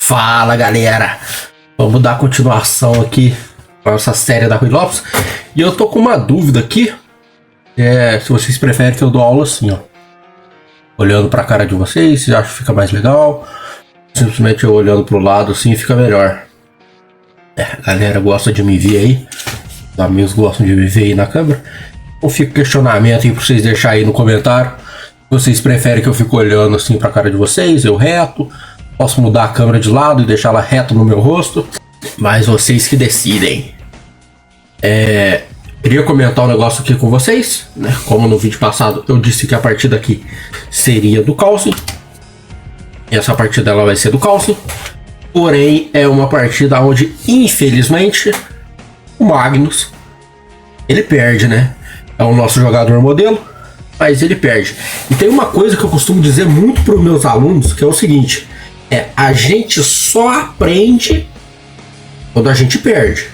Fala galera, vamos dar continuação aqui com essa série da Rui Lopes. E eu tô com uma dúvida aqui, se vocês preferem que eu dou aula assim, ó, olhando pra cara de vocês, se acham que fica mais legal, simplesmente eu olhando pro lado assim fica melhor. A galera gosta de me ver aí, os amigos gostam de me ver aí na câmera. Então fica o questionamento aí pra vocês deixarem aí no comentário. Vocês preferem que eu fique olhando assim pra cara de vocês, eu reto? Posso mudar a câmera de lado e deixar ela reta no meu rosto, mas vocês que decidem. Queria comentar um negócio aqui com vocês, né? Como no vídeo passado eu disse que a partida aqui seria do Calcin, e essa partida ela vai ser do Calcin, porém é uma partida onde infelizmente o Magnus ele perde, né? É o nosso jogador modelo, mas ele perde. E tem uma coisa que eu costumo dizer muito para os meus alunos, que é o seguinte: a gente só aprende quando a gente perde,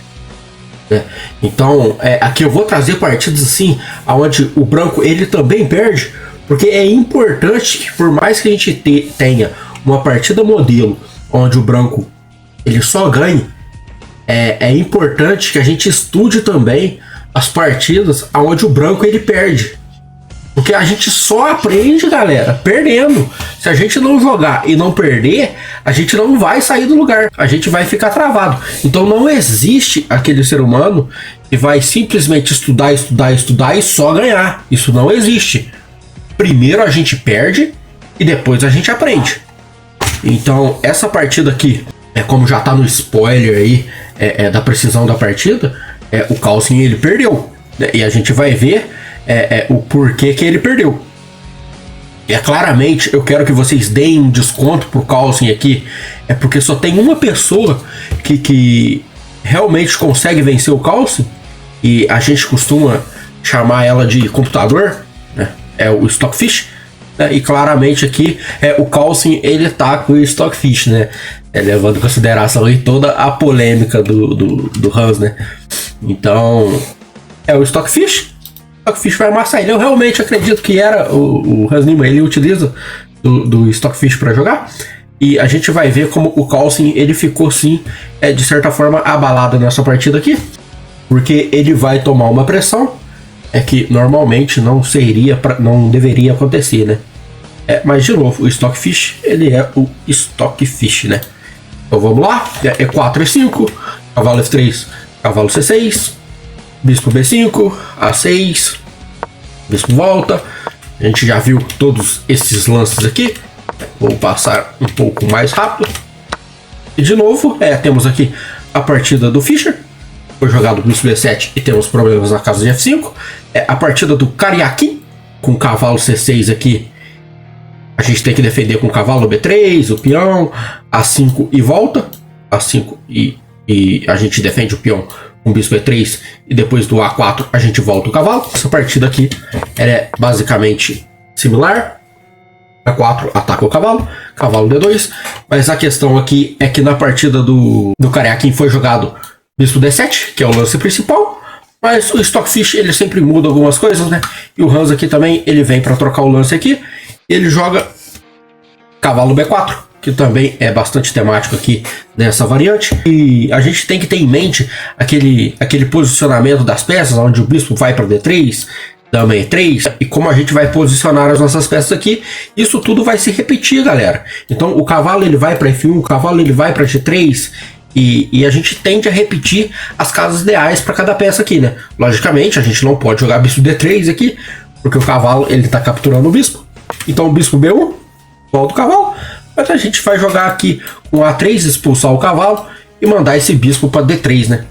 né? Então, aqui eu vou trazer partidas assim, onde o branco ele também perde, porque é importante que, por mais que a gente tenha uma partida modelo onde o branco ele só ganhe, é importante que a gente estude também as partidas onde o branco ele perde. Porque a gente só aprende, galera, perdendo. Se a gente não jogar e não perder, a gente não vai sair do lugar. A gente vai ficar travado. Então não existe aquele ser humano que vai simplesmente estudar e só ganhar. Isso não existe. Primeiro a gente perde e depois a gente aprende. Então essa partida aqui, como já tá no spoiler aí da precisão da partida, o Calcin ele perdeu, né? E a gente vai ver o porquê que ele perdeu. Claramente eu quero que vocês deem um desconto pro Calcin aqui, porque só tem uma pessoa que realmente consegue vencer o Calcin, e a gente costuma chamar ela de computador, né? É o Stockfish, né? E claramente aqui o Calcin ele tá com o Stockfish, né? Levando em consideração aí toda a polêmica do Hans, né? Então o Stockfish. O Stockfish vai amassar ele. Eu realmente acredito que era o Hans Niemann, ele utiliza do Stockfish para jogar. E a gente vai ver como o Calcin ele ficou sim, de certa forma, abalado nessa partida aqui. Porque ele vai tomar uma pressão que normalmente não deveria acontecer, né? Mas de novo, o Stockfish ele é o Stockfish, né? Então vamos lá. E4, E5, cavalo F3, cavalo C6, bispo B5, A6, bispo volta. A gente já viu todos esses lances aqui. Vou passar um pouco mais rápido. E de novo, temos aqui a partida do Fischer. Foi jogado bispo B7 e temos problemas na casa de F5. A partida do Karyakin com cavalo C6 aqui. A gente tem que defender com o cavalo B3, o peão, A5 e volta. A5 e a gente defende o peão com bispo E3, e depois do A4 a gente volta o cavalo. Essa partida aqui é basicamente similar. A4 ataca o cavalo, cavalo D2, mas a questão aqui é que na partida do Karyakin foi jogado bispo D7, que é o lance principal, mas o Stockfish ele sempre muda algumas coisas, né? E o Hans aqui também, ele vem para trocar o lance aqui, ele joga cavalo B4, que também é bastante temático aqui nessa variante. E a gente tem que ter em mente aquele posicionamento das peças, onde o bispo vai para D3, dama E3, e como a gente vai posicionar as nossas peças aqui, isso tudo vai se repetir, galera. Então o cavalo ele vai para F1, o cavalo ele vai para G3, e a gente tende a repetir as casas ideais para cada peça aqui, né? Logicamente a gente não pode jogar bispo D3 aqui, porque o cavalo ele está capturando o bispo. Então o bispo B1 volta o cavalo. Mas a gente vai jogar aqui com A3, expulsar o cavalo e mandar esse bispo para D3, né?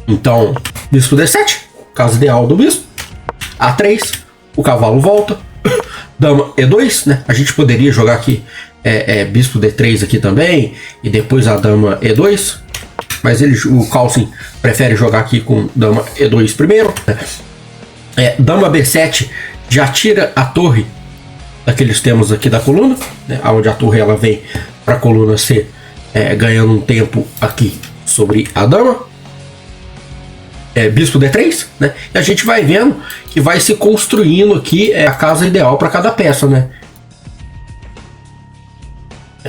Então, bispo D7, caso ideal do bispo. A3, o cavalo volta. Dama E2, né? A gente poderia jogar aqui bispo D3 aqui também, e depois a dama E2. Mas o Calcin prefere jogar aqui com dama E2 primeiro, né? Dama B7 já tira a torre daqueles temas aqui da coluna, né, onde a torre ela vem para a coluna C, ganhando um tempo aqui sobre a dama. Bispo D3, né? E a gente vai vendo que vai se construindo aqui a casa ideal para cada peça, né?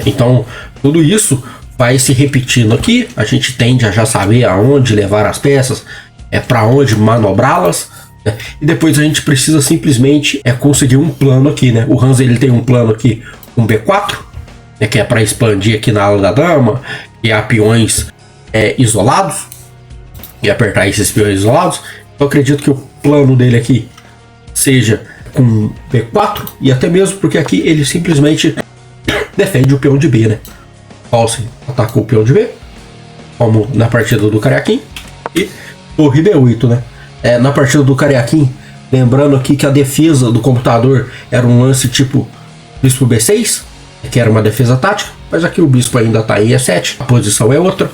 Então Tudo isso vai se repetindo aqui, a gente tende a já saber aonde levar as peças, para onde manobrá-las, né? E depois a gente precisa simplesmente conseguir um plano aqui, né? O Hans ele tem um plano aqui, um B4, né, que é para expandir aqui na ala da dama, e há peões isolados, e apertar esses peões isolados. Eu acredito que o plano dele aqui seja com B4, e até mesmo porque aqui ele simplesmente defende o peão de B, né? Paulsen atacou o peão de B, como na partida do Karjakin, e torre B8, né? Na partida do Karjakin, lembrando aqui que a defesa do computador era um lance tipo bispo B6, que era uma defesa tática, mas aqui o bispo ainda está em E7, a posição é outra.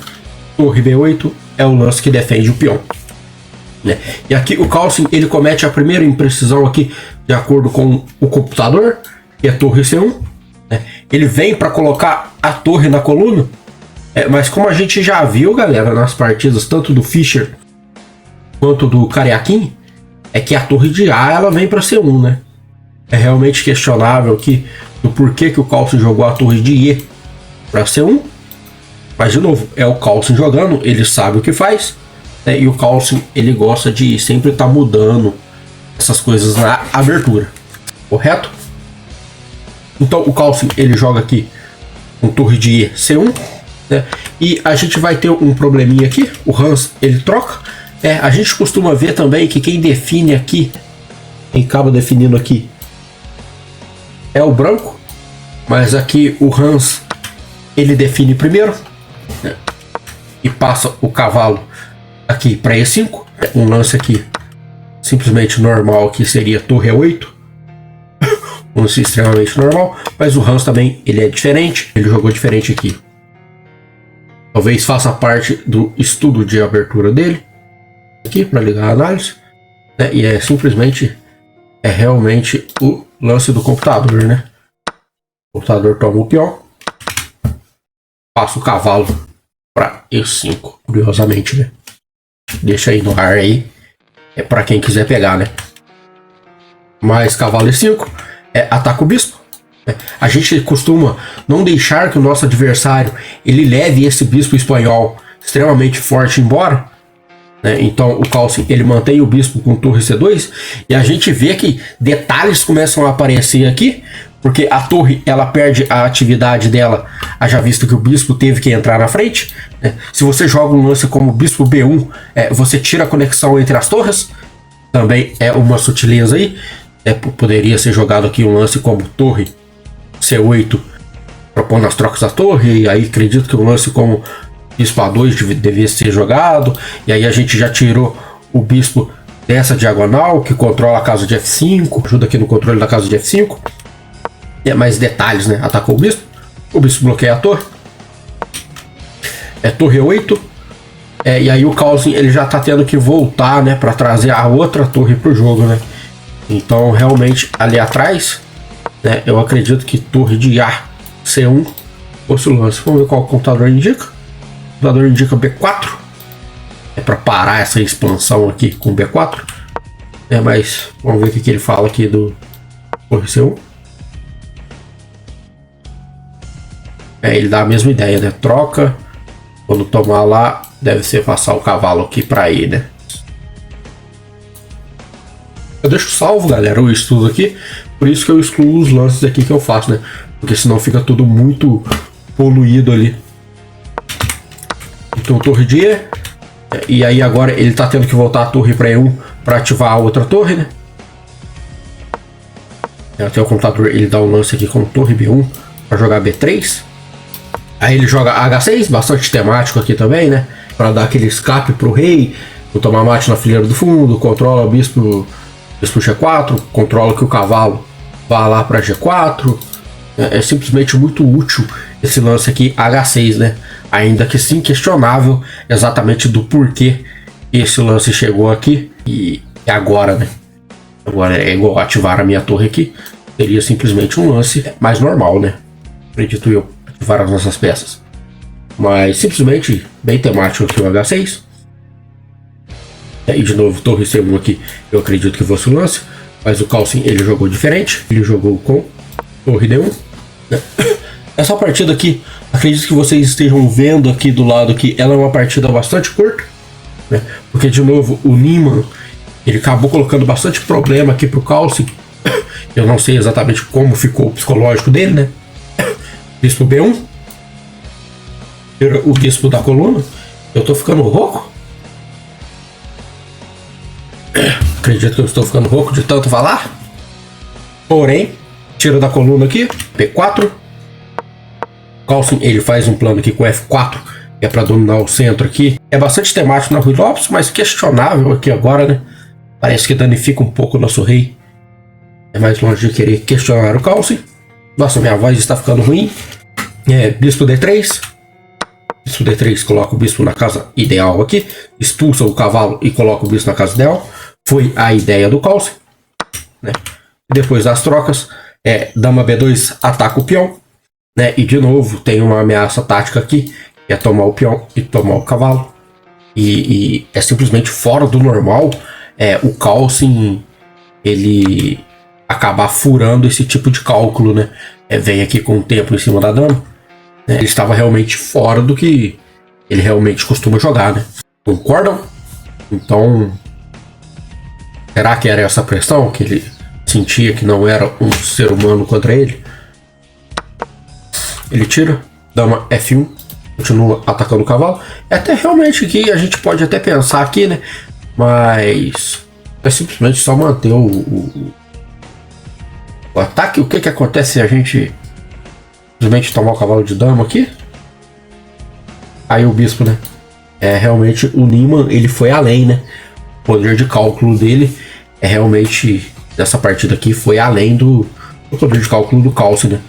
Torre B8 é o lance que defende o peão, né? E aqui o Carlsen ele comete a primeira imprecisão aqui de acordo com o computador, que é torre C1, né? Ele vem para colocar a torre na coluna, mas como a gente já viu, galera, nas partidas tanto do Fischer quanto do Karjakin, é que a torre de A ela vem para C1, né? É realmente questionável aqui do porquê que o Carlsen jogou a torre de E para C1. Mas de novo, é o Carlsen jogando, ele sabe o que faz, né? E o Carlsen ele gosta de sempre estar mudando essas coisas na abertura, correto? Então o Carlsen ele joga aqui com torre de E C1, né? E a gente vai ter um probleminha aqui, o Hans ele troca. A gente costuma ver também que quem define aqui, quem acaba definindo aqui é o branco, mas aqui o Hans ele define primeiro, né? E passa o cavalo aqui para E5, um lance aqui simplesmente normal, que seria torre E8, um lance extremamente normal, mas o Hans também ele é diferente, ele jogou diferente aqui, talvez faça parte do estudo de abertura dele aqui para ligar a análise, né? E é realmente o lance do computador, né? O computador toma o peão, passa o cavalo para E5, curiosamente, né? Deixa aí no ar aí, para quem quiser pegar, né? Mais cavalo E5, ataca o bispo. A gente costuma não deixar que o nosso adversário ele leve esse bispo espanhol extremamente forte embora, né? Então o Carlsen ele mantém o bispo com torre C2, e a gente vê que detalhes começam a aparecer aqui, porque a torre ela perde a atividade dela, haja visto que o bispo teve que entrar na frente, né? Se você joga um lance como bispo B1, você tira a conexão entre as torres, também é uma sutileza aí. Poderia ser jogado aqui um lance como torre C8, propondo as trocas da torre, e aí acredito que um lance como bispo A2 devia ser jogado, e aí a gente já tirou o bispo dessa diagonal que controla a casa de F5, ajuda aqui no controle da casa de F5. Mais detalhes, né? Atacou o bispo bloqueia a torre, torre 8, e aí o Carlsen ele já tá tendo que voltar, né, para trazer a outra torre pro jogo, né? Então realmente ali atrás, né, eu acredito que torre de A C1 fosse o lance. Vamos ver qual o computador indica. O computador indica B4, para parar essa expansão aqui com B4, mas vamos ver o que ele fala aqui do torre C1. Ele dá a mesma ideia, né? Troca. Quando tomar lá, deve ser passar o cavalo aqui para ir, né? Eu deixo salvo, galera, o estudo aqui. Por isso que eu excluo os lances aqui que eu faço, né? Porque senão fica tudo muito poluído ali. Então torre de E. E aí agora ele tá tendo que voltar a torre para E1 para ativar a outra torre, né? Até o computador ele dá um lance aqui com torre B1 para jogar B3. Aí ele joga H6, bastante temático aqui também, né? Para dar aquele escape pro rei, não tomar mate na fileira do fundo, controla o bispo G4, controla que o cavalo vá lá para G4. É simplesmente muito útil esse lance aqui H6, né? Ainda que sim questionável exatamente do porquê esse lance chegou aqui e agora, né? Agora é igual ativar a minha torre aqui, seria simplesmente um lance mais normal, né? Acredito eu. Várias nossas peças, mas simplesmente bem temático aqui o H6, e de novo torre C1 aqui, eu acredito que fosse o lance, mas o Carlsen ele jogou diferente, ele jogou com torre D1, né? Essa partida aqui, acredito que vocês estejam vendo aqui do lado que ela é uma partida bastante curta, né? Porque de novo o Niemann, ele acabou colocando bastante problema aqui pro Calci. Eu não sei exatamente como ficou o psicológico dele, né? Bispo B1, o bispo da coluna. Eu tô ficando rouco. Acredito que eu estou ficando rouco de tanto falar. Porém, tira da coluna aqui, P4. Calci, ele faz um plano aqui com F4, que é para dominar o centro aqui. É bastante temático na Rui Lopes, mas questionável aqui agora, né? Parece que danifica um pouco o nosso rei. É mais longe de querer questionar o Calci. Nossa, minha voz está ficando ruim. Bispo D3. Bispo D3, coloca o bispo na casa ideal aqui. Expulsa o cavalo e coloca o bispo na casa ideal. Foi a ideia do Calci, né? Depois das trocas, dama B2 ataca o peão, né? E de novo tem uma ameaça tática aqui, que é tomar o peão e tomar o cavalo. E é simplesmente fora do normal o Calci ele acabar furando esse tipo de cálculo, né? Vem aqui com o tempo em cima da dama, né? Ele estava realmente fora do que ele realmente costuma jogar, né? Concordam? Então, será que era essa pressão que ele sentia que não era um ser humano contra ele? Ele tira, dama F1, continua atacando o cavalo. É até realmente que a gente pode até pensar aqui, né? Mas é simplesmente só manter o ataque. O que acontece se a gente simplesmente tomar o cavalo de dama aqui? Aí o bispo, né? Realmente o Niemann, ele foi além, né? O poder de cálculo dele realmente, nessa partida aqui, foi além do poder de cálculo do Calci, né?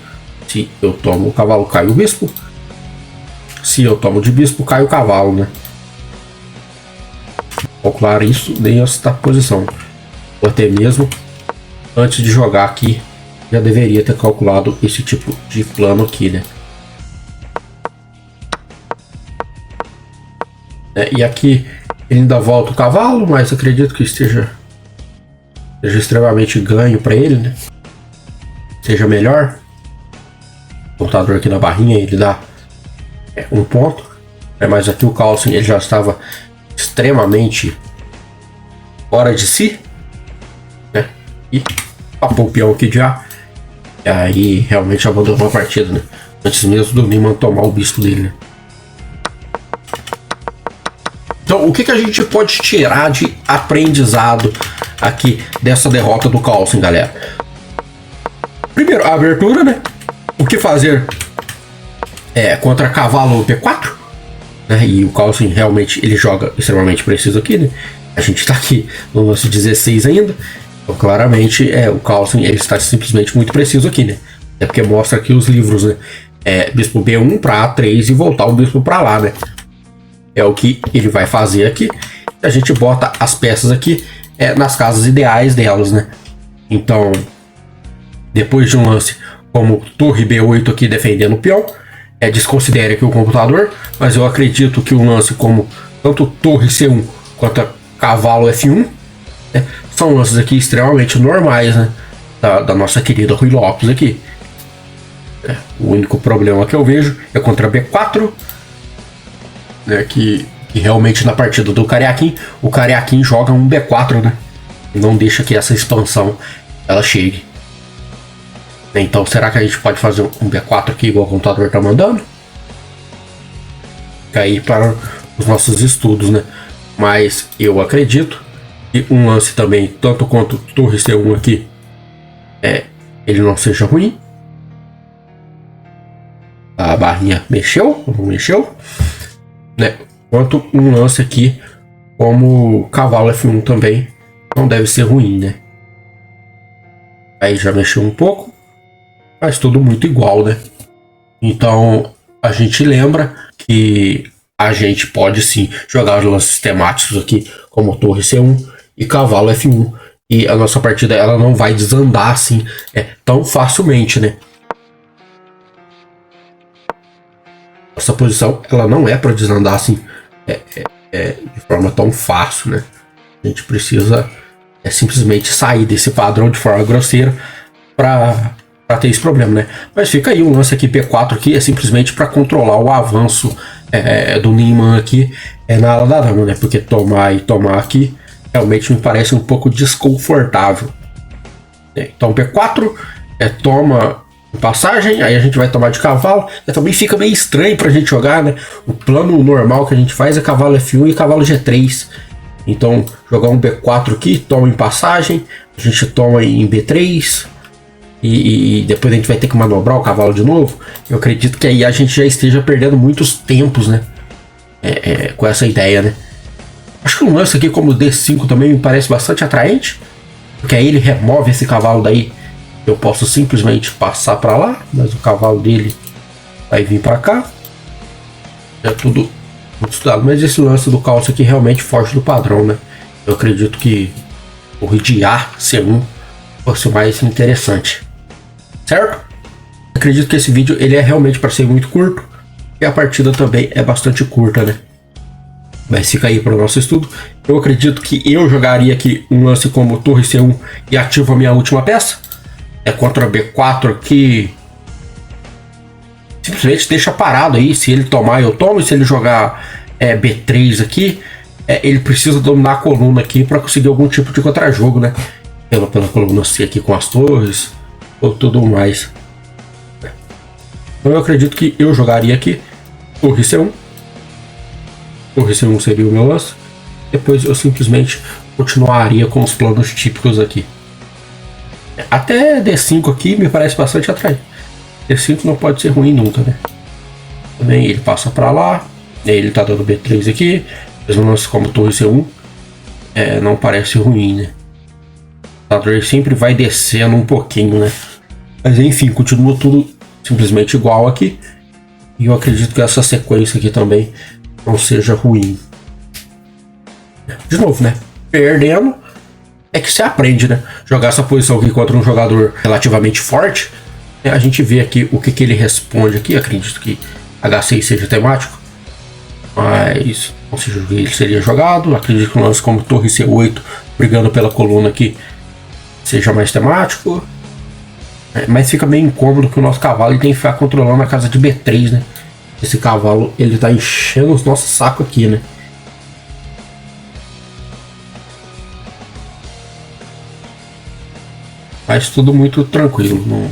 Se eu tomo o cavalo, cai o bispo. Se eu tomo de bispo, cai o cavalo, né? Calcular isso nesta posição. Ou até mesmo antes de jogar aqui, já deveria ter calculado esse tipo de plano aqui, né? E aqui ele ainda volta o cavalo, mas acredito que esteja extremamente ganho para ele, né? Seja melhor. O contador aqui na barrinha ele dá um ponto, mas aqui o Calci ele já estava extremamente fora de si, né? E papou o peão aqui já. E aí realmente abandonou a partida, né? Antes mesmo do Niemann tomar o bispo dele, né? Então, o que a gente pode tirar de aprendizado aqui dessa derrota do Calci, galera? Primeiro, a abertura, né? O que fazer contra cavalo P4, né? E o Calci realmente ele joga extremamente preciso aqui, né? A gente tá aqui no lance 16 ainda. Então, claramente, o Calci ele está simplesmente muito preciso aqui, né? É porque mostra aqui os livros, né? Bispo B1 para A3 e voltar o bispo para lá, né? É o que ele vai fazer aqui. A gente bota as peças aqui nas casas ideais delas, né? Então, depois de um lance como torre B8 aqui defendendo o peão, desconsidere aqui o computador, mas eu acredito que um lance como tanto torre C1 quanto cavalo F1 são lances aqui extremamente normais, né? Da nossa querida Rui Lopes aqui. O único problema que eu vejo é contra B4, né, que realmente na partida do Cariaquim, o Cariaquim joga um B4, né? Não deixa que essa expansão ela chegue. Então, será que a gente pode fazer um B4 aqui igual o computador tá mandando? Fica aí para os nossos estudos, né? Mas eu acredito que um lance também, tanto quanto torre C1 aqui, ele não seja ruim. A barrinha mexeu, não mexeu, né? Quanto um lance aqui como cavalo F1 também não deve ser ruim, né? Aí já mexeu um pouco, mas tudo muito igual, né? Então a gente lembra que a gente pode sim jogar os lances temáticos aqui como torre C1 e cavalo F1, e a nossa partida ela não vai desandar assim tão facilmente, né? Essa posição ela não é para desandar assim de forma tão fácil, né? A gente precisa simplesmente sair desse padrão de forma grosseira para para ter esse problema, né? Mas fica aí um lance aqui, P4 aqui, é simplesmente para controlar o avanço do Niemann aqui na ala da dama, né? Porque tomar e tomar aqui realmente me parece um pouco desconfortável. Então P4 toma passagem, aí a gente vai tomar de cavalo. Também fica meio estranho pra gente jogar, né? O plano normal que a gente faz é cavalo F1 e cavalo G3. Então jogar um B4 aqui, toma em passagem, a gente toma em B3 e depois a gente vai ter que manobrar o cavalo de novo. Eu acredito que aí a gente já esteja perdendo muitos tempos, né? Com essa ideia, né? Acho que um lance aqui como o D5 também me parece bastante atraente, porque aí ele remove esse cavalo daí. Eu posso simplesmente passar para lá, mas o cavalo dele vai vir para cá. É tudo muito estudado, mas esse lance do calço aqui realmente foge do padrão, né? Eu acredito que o de A C1 fosse o mais interessante, certo? Acredito que esse vídeo ele é realmente para ser muito curto e a partida também é bastante curta, né? Mas fica aí para o nosso estudo. Eu acredito que eu jogaria aqui um lance como torre C1 e ativo a minha última peça. Contra B4 aqui, simplesmente deixa parado aí. Se ele tomar, eu tomo. E se ele jogar B3 aqui, ele precisa dominar a coluna aqui para conseguir algum tipo de contra-jogo, né? Pela coluna C aqui com as torres ou tudo mais. Então eu acredito que eu jogaria aqui torre C1. Torre C1 seria o meu lance. Depois eu simplesmente continuaria com os planos típicos aqui. Até D5 aqui me parece bastante atraente. D5 não pode ser ruim nunca, né? Também ele passa pra lá. Ele tá dando B3 aqui. Mesmo lance como torre C1. Não parece ruim, né? O jogador sempre vai descendo um pouquinho, né? Mas enfim, continua tudo simplesmente igual aqui. E eu acredito que essa sequência aqui também não seja ruim. De novo, né? Perdendo é que você aprende, né? Jogar essa posição aqui contra um jogador relativamente forte. A gente vê aqui o que ele responde aqui. Acredito que H6 seja temático, mas não sei se ele seria jogado. Acredito que um lance como torre C8 brigando pela coluna aqui seja mais temático. Mas fica meio incômodo que o nosso cavalo ele tem que ficar controlando a casa de B3, né? Esse cavalo ele tá enchendo os nossos sacos aqui, né? Mas tudo muito tranquilo, não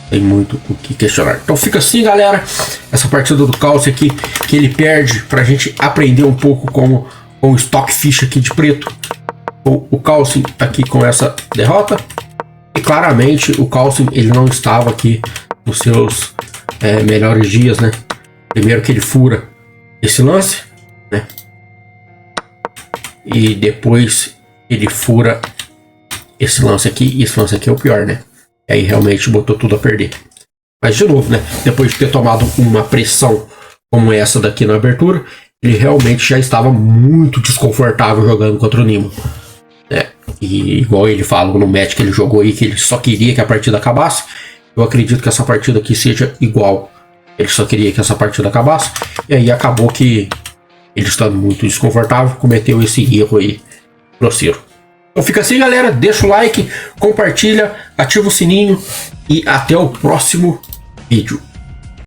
tem muito o que questionar. Então fica assim, galera, essa partida do Calce aqui, que ele perde, pra gente aprender um pouco com o Stockfish aqui de preto. O Calce aqui com essa derrota. E claramente o Calce ele não estava aqui nos seus melhores dias, né? Primeiro que ele fura esse lance, né? E depois ele fura esse lance aqui, e esse lance aqui é o pior, né? E aí realmente botou tudo a perder. Mas de novo, né? Depois de ter tomado uma pressão como essa daqui na abertura, ele realmente já estava muito desconfortável jogando contra o Niemann, né? E igual ele falou no match que ele jogou aí, que ele só queria que a partida acabasse. Eu acredito que essa partida aqui seja igual. Ele só queria que essa partida acabasse. E aí acabou que ele, estando muito desconfortável, cometeu esse erro aí grosseiro. Então fica assim, galera, deixa o like, compartilha, ativa o sininho e até o próximo vídeo.